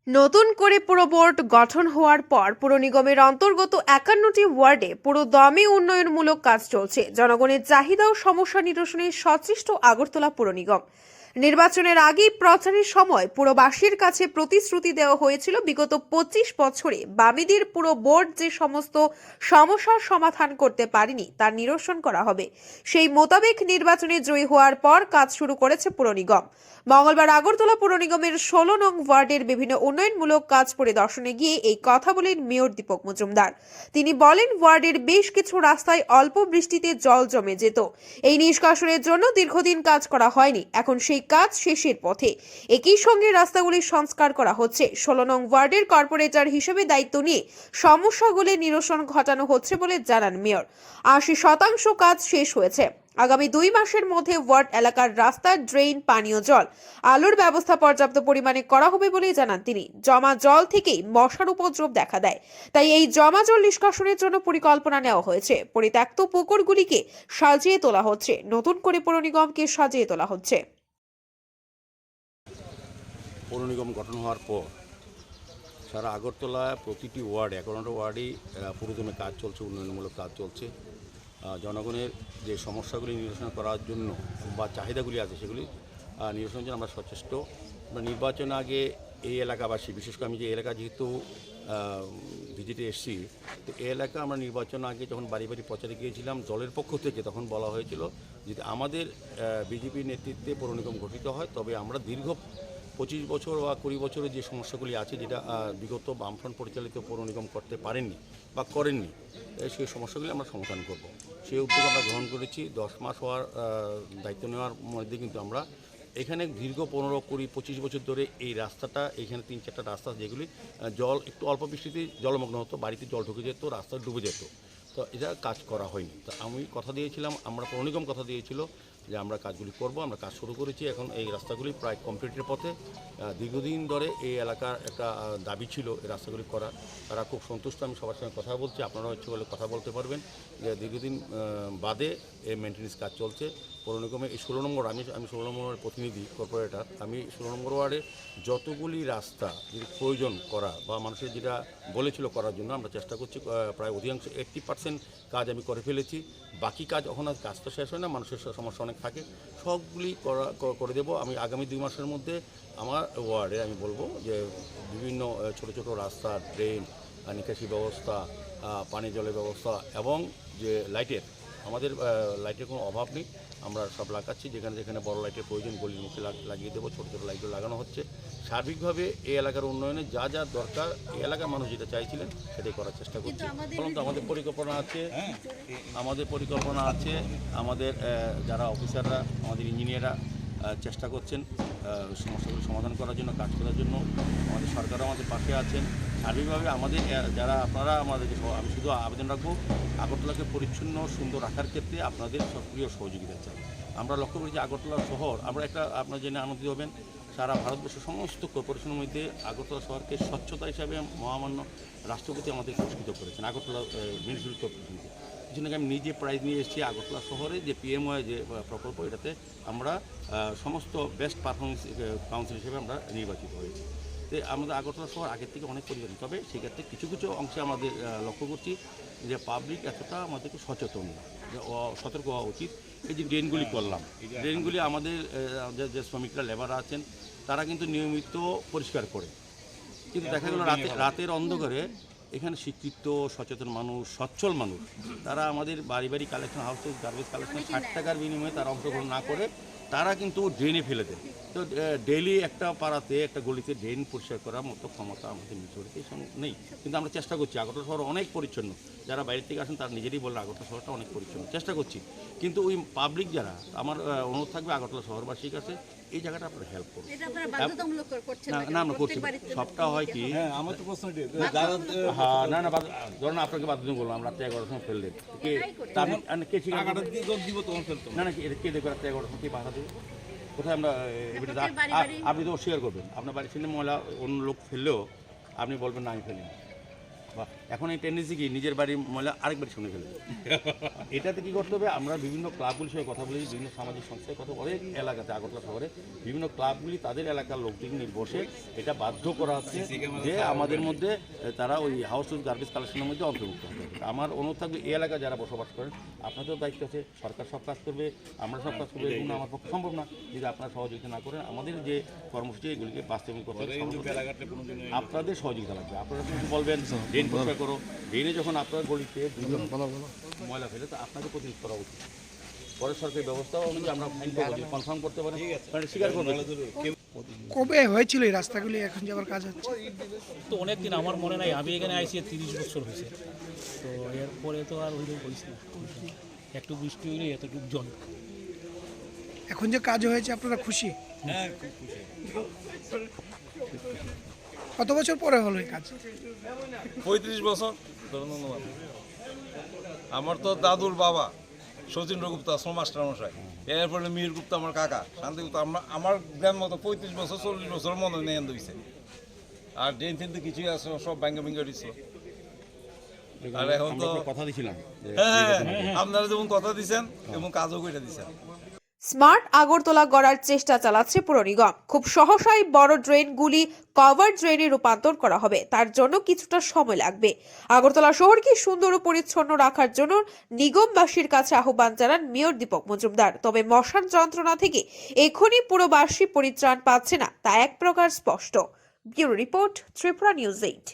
নতুন করে পুর বোর্ড গঠন হওয়ার পর পুর নিগমের অন্তর্গত ৫১টি ওয়ার্ডে পুরো দমে উন্নয়নমূলক কাজ চলছে। জনগণের চাহিদা ও সমস্যা নিরসনে সচেষ্ট আগরতলা পুর নিগম। নির্বাচনের আগেই প্রচারের সময় পুরবাসীর কাছে প্রতিশ্রুতি দেওয়া হয়েছিল বিগত ২৫ বছরে বামেদের পুরো বোর্ড যে সমস্ত সমস্যার সমাধান করতে পারেনি তার নিরসন করা হবে। সেই মোতাবেক নির্বাচনে জয়ী হওয়ার পর কাজ শুরু করেছে পুর নিগম। মঙ্গলবার আগরতলা পুর নিগমের ১৬ নং ওয়ার্ডের বিভিন্ন উন্নয়নমূলক কাজ পরিদর্শনে গিয়ে এই কথা বলেন মেয়র দীপক মজুমদার। তিনি বলেন, ওয়ার্ডের বেশ কিছু রাস্তায় অল্প বৃষ্টিতে জল জমে যেত। এই নিষ্কাশনের জন্য দীর্ঘদিন কাজ করা হয়নি, এখন সেই কাজ শেষের পথে। একই সঙ্গে রাস্তাগুলি সংস্কার করা হচ্ছে। ১৬ নং ওয়ার্ডের কর্পোরেটর হিসেবে দায়িত্ব নিয়ে সমস্যাগুলি নিরসন ঘটানো হচ্ছে বলে জানান মেয়র। ৮০% কাজ শেষ হয়েছে। আগামী ২ মাসের মধ্যে ওয়ার্ড এলাকার রাস্তা, ড্রেন, পানীয় জল, আলোর ব্যবস্থা পর্যাপ্ত পরিমাণে করা হবে বলে জানান তিনি। জমা জল থেকেই মশার উপদ্রব দেখা দেয়, তাই এই জমা জল নিষ্কাশনের জন্য পরিকল্পনা নেওয়া হয়েছে। পরিত্যক্ত পুকুরগুলিকে সাজিয়ে তোলা হচ্ছে, নতুন করে পৌর নিগমকে সাজিয়ে তোলা হচ্ছে। পৌর নিগম গঠন হওয়ার পর সারা আগরতলা প্রতিটি ওয়ার্ড ৫১টা ওয়ার্ডেই পুরোদমে কাজ চলছে, উন্নয়নমূলক কাজ চলছে। জনগণের যে সমস্যাগুলি নিরসন করার জন্য বা চাহিদাগুলি আছে সেগুলি নিরসনের জন্য আমরা সচেষ্ট। নির্বাচন আগে এই এলাকাবাসী, বিশেষ করে আমি যে এলাকা যেহেতু ভিজিটে এসেছি, তো এই এলাকা আমরা নির্বাচন আগে যখন বাড়ি বাড়ি প্রচারে গিয়েছিলাম দলের পক্ষ থেকে, তখন বলা হয়েছিল যদি আমাদের বিজেপির নেতৃত্বে পৌর নিগম গঠিত হয় তবে আমরা দীর্ঘ ২৫ বছর বা ২০ বছরের যে সমস্যাগুলি আছে যেটা বিগত বামফ্রন্ট পরিচালিত পৌর নিগম করতে পারেননি বা করেননি, সেই সমস্যাগুলি আমরা সমাধান করব। সেই উদ্যোগ আমরা গ্রহণ করেছি। ১০ মাস হওয়ার দায়িত্ব নেওয়ার মধ্যে কিন্তু আমরা এখানে দীর্ঘ ১৫-২০-২৫ বছর ধরে এই রাস্তাটা, এখানে ৩-৪টা রাস্তা যেগুলি জল একটু অল্প বৃষ্টিতে জলমগ্ন হতো, বাড়িতে জল ঢুকে যেত, রাস্তা ডুবে যেত, তো এটা কাজ করা হয়নি। তো আমি কথা দিয়েছিলাম, আমরা পৌর নিগম কথা দিয়েছিল যে আমরা কাজগুলি করব। আমরা কাজ শুরু করেছি। এখন এই রাস্তাগুলি প্রায় কমপ্লিটের পথে। দীর্ঘদিন ধরে এই এলাকার একটা দাবি ছিল এই রাস্তাগুলি করার। তারা খুব সন্তুষ্ট। আমি সবার সঙ্গে কথা বলছি, আপনারাও ইচ্ছে করলে কথা বলতে পারবেন যে দীর্ঘদিন বাদে এই মেনটেন্যান্স কাজ চলছে পৌর নিগমে। এই ১৬ নম্বর আমি ১৬ নম্বরের প্রতিনিধি, কর্পোরেটর। আমি ১৬ নম্বর ওয়ার্ডে যতগুলি রাস্তা যদি প্রয়োজন করা বা মানুষের যেটা বলেছিল করার জন্য আমরা চেষ্টা করছি। প্রায় অধিকাংশ 80% কাজ আমি করে ফেলেছি। বাকি কাজ এখন কাজ তো শেষ হয় না, মানুষের সমস্যা অনেক থাকে, সবগুলি করে দেব আমি আগামী ২ মাসের মধ্যে। আমার ওয়ার্ডে আমি বলবো যে বিভিন্ন ছোট ছোট রাস্তা, ড্রেন, নিকাশি ব্যবস্থা, পানি জলের ব্যবস্থা এবং যে লাইটের, আমাদের লাইটের কোনো অভাব নেই। আমরা সব লাগাচ্ছি, যেখানে যেখানে বড় লাইটের প্রয়োজন গলির মুখে লাগিয়ে দেবো। ছোটো ছোটো লাইটও লাগানো হচ্ছে। সার্বিকভাবে এই এলাকার উন্নয়নে যা যা দরকার এই এলাকার মানুষ যেটা চাইছিলেন সেটাই করার চেষ্টা করছি। বলুন তো, আমাদের পরিকল্পনা আছে, আমাদের যারা অফিসাররা, আমাদের ইঞ্জিনিয়াররা চেষ্টা করছেন সমস্যাগুলো সমাধান করার জন্য, কাজ করার জন্য। আমাদের সরকারও আমাদের পাশে আছেন। সার্বিকভাবে আমাদের যারা আপনারা আমাদেরকে, আমি শুধু আবেদন রাখবো আগরতলাকে পরিচ্ছন্ন সুন্দর রাখার ক্ষেত্রে আপনাদের সক্রিয় সহযোগিতা চাই। আমরা লক্ষ্য করি যে আগরতলা শহর, আমরা একটা আপনারা জেনে আনন্দিত হবেন, সারা ভারতবর্ষের সমস্ত কর্পোরেশনের মধ্যে আগরতলা শহরকে স্বচ্ছতা হিসাবে মহামান্য রাষ্ট্রপতি আমাদের পুরস্কৃত করেছেন আগরতলা মিউনিসিপ্যাল কর্পোরেশনকে। এই জন্য আমি নিজে প্রাইজ নিয়ে এসেছি আগরতলা শহরে যে পিএমওয়াই যে প্রকল্প, এটাতে আমরা সমস্ত বেস্ট পারফরমেন্স কাউন্সিল হিসেবে আমরা নির্বাচিত হয়েছি। তো আমাদের আগরতলা শহর আগের থেকে অনেক পরিবর্তন, তবে সেক্ষেত্রে কিছু কিছু অংশে আমাদের লক্ষ্য করছি যে পাবলিক এতটা আমাদেরকে সচেতন না, যে সতর্ক হওয়া উচিত। এই যে ড্রেনগুলি করলাম, ড্রেনগুলি আমাদের যে শ্রমিকরা লেবার আছেন তারা কিন্তু নিয়মিত পরিষ্কার করে, কিন্তু দেখা গেল রাতের অন্ধকারে এখানে শিক্ষিত সচেতন মানুষ, সচ্ছল মানুষ, তারা আমাদের বাড়ি বাড়ি কালেকশন হাউসে গার্বেজ কালেকশন ৬০ টাকার বিনিময়ে তারা অংশগ্রহণ না করে তারা কিন্তু ড্রেনে ফেলে দেয়। তো ডেইলি একটা পাড়াতে, একটা গলিতে ড্রেন পরিষ্কার করার মতো ক্ষমতা আমাদের মিউনিসিপ্যালিটির নেই, কিন্তু আমরা চেষ্টা করছি। আগরতলা শহর অনেক পরিচ্ছন্ন, যারা বাইরে থেকে আসেন তারা নিজেরই বললে আগরতলা শহরটা অনেক পরিচ্ছন্ন, চেষ্টা করছি। কিন্তু ওই পাবলিক যারা, আমার অনুরোধ থাকবে আগরতলা শহরবাসীর কাছে এই জায়গাটা আপনারা হেল্প করুন। না আমরা করছি, সবটা হয় কি, আমার তো প্রশ্ন না না ধরুন আপনাকে বাধ্যতামূলক বললাম রাত্রে 11টার সময় ফেললেন, কে না না কে দেখবে রাত্রে 11টার সময় কে বাধা দেবে? কোথায় আমরা আপনি তো শেয়ার করবেন, আপনার বাড়ির সামনে ময়লা অন্য লোক ফেললেও আপনি বলবেন না আমি ফেলিনি। এখন এই টেন্ডেন্সি কি নিজের বাড়ির ময়লা আরেক বাড়ি শুনে ফেলে। এটাতে কী করতে হবে, আমরা বিভিন্ন ক্লাবগুলির সঙ্গে কথা বলেছি, বিভিন্ন সামাজিক সংস্থায় কথা বলে এলাকাতে আগরতলা শহরে বিভিন্ন ক্লাবগুলি তাদের এলাকার লোকদের নিয়ে বসে এটা বাধ্য করা হচ্ছে যে আমাদের মধ্যে তারা ওই হাউস হোল্ড গার্বেজ কালেকশনের মধ্যে অন্তর্ভুক্ত হবে। আমার অনুরোধ থাকবে এই এলাকায় যারা বসবাস করেন আপনাদেরও দায়িত্ব আছে, সরকার সব কাজ করবে, আমরা সব কাজ করবে, এগুলো আমার পক্ষে সম্ভব না যদি আপনারা সহযোগিতা না করেন। আমাদের যে কর্মসূচি এগুলিকে বাস্তবায়ন করতে আপনাদের সহযোগিতা লাগবে। আপনারা কিন্তু বলবেন ড্রেন পরিষ্কার করো, ড্রেনে যখন আপনার গলিতে দুজন ময়লা ফেলে তো আপনাকে প্রতিরোধ করা উচিত। পরে সরকারি ব্যবস্থা অনুযায়ী আমরা ফাইন করবো, যদি কনফার্ম করতে পারেন স্বীকার করবেন। কবে হয়েছিল এই রাস্তাগুলি এখন যাওয়ার কাজ হচ্ছে? তো অনেক দিন আমার মনে নাই, আমি এখানে আইসি 30 বছর হয়েছে, তো এরপরে তো আর ওইরকম করিস না, একটু বৃষ্টি হইলে এতটুকু জল। এখন যে কাজ হয়েছে আপনারা খুশি? হ্যাঁ, খুব খুশি। কত বছর পরে হলো এই কাজ? 35 বছর। ধন্যবাদ। আমার তো দাদুর বাবা শচীন্দ্র গুপ্তা আশ্রম মাস্টারমশাই, এরপরে মিহির গুপ্তা আমার কাকা, শান্তি গুপ্তা, আমার গ্রাম মতো 35 বছর 40 বছর মনে নেন দিয়েছে। আর ড্রেন ফেন তো কিছুই আছে, সব ব্যাঙ্গে ভেঙে দিচ্ছে। আর এখন তো কথা দিয়েছিলাম, হ্যাঁ, আপনারা যেমন কথা দিচ্ছেন এবং কাজও করে দিচ্ছেন। স্মার্ট আগরতলা গড়ার চেষ্টা চালাচ্ছে পুর নিগম। খুব সহসাই বড় ড্রেনগুলি কভার ড্রেনে রূপান্তর করা হবে, তার জন্য কিছুটা সময় লাগবে। আগরতলা শহরকে সুন্দর ও পরিচ্ছন্ন রাখার জন্য নিগমবাসীর কাছে আহ্বান জানান মেয়র দীপক মজুমদার। তবে মশার যন্ত্রণা থেকে এখনই পুরবাসী পরিত্রাণ পাচ্ছে না তা এক প্রকার স্পষ্ট। Bureau report, Tripura news 8।